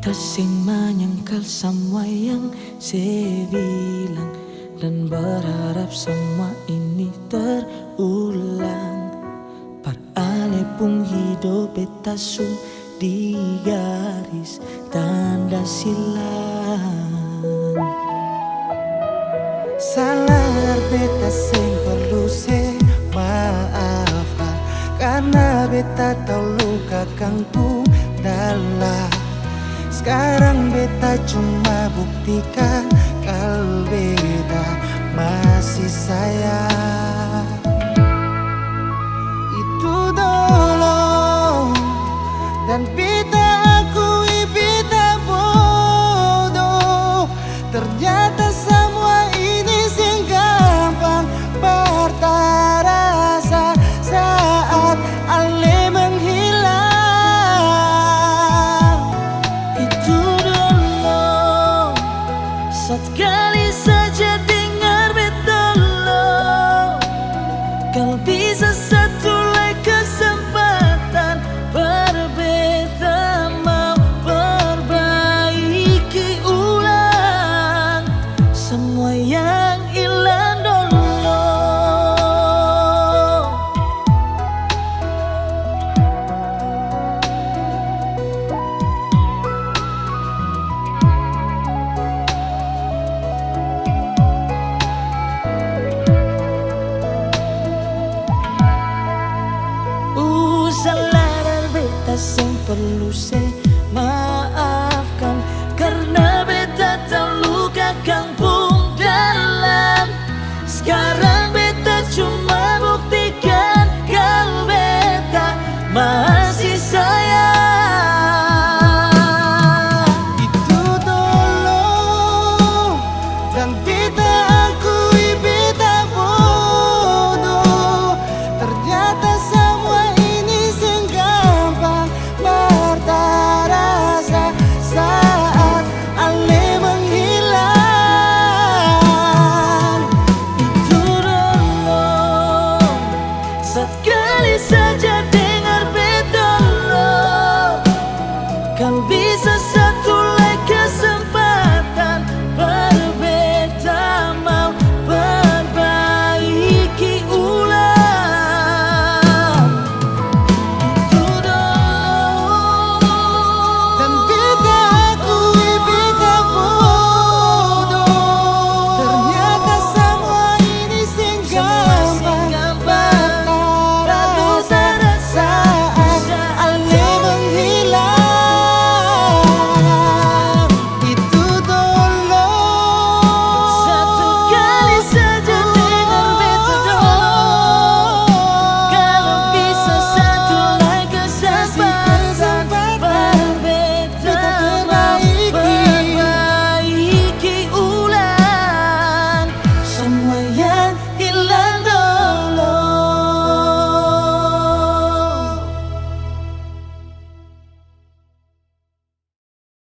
Kasing menyangkal semua yang saya bilang, dan berharap semua ini terulang. Parale pun hidup beta sun di garis tanda silang. Salah beta sing perlu se maafkan, karena beta tahu luka kang pun dalam. Sekarang beta cuma buktikan kalau beta masih sayang. Itu dulu, dan beta akui beta bodoh. Ternyata semua ini sing gampang berterasa saat ale menghilang. Sekali saja dengar beta lo, kalau bisa satu lagi kesempatan, berbeta mau perbaiki ulang semua yang hilang dulu. Salah dan beta sing perlu se maafkan, karena beta tahu luka kang pun dalam. Sekarang beta cuma buktikan kalau beta masih sayang. Itu dulu, dan beta akui beta bodoh. Ternyata sekali saja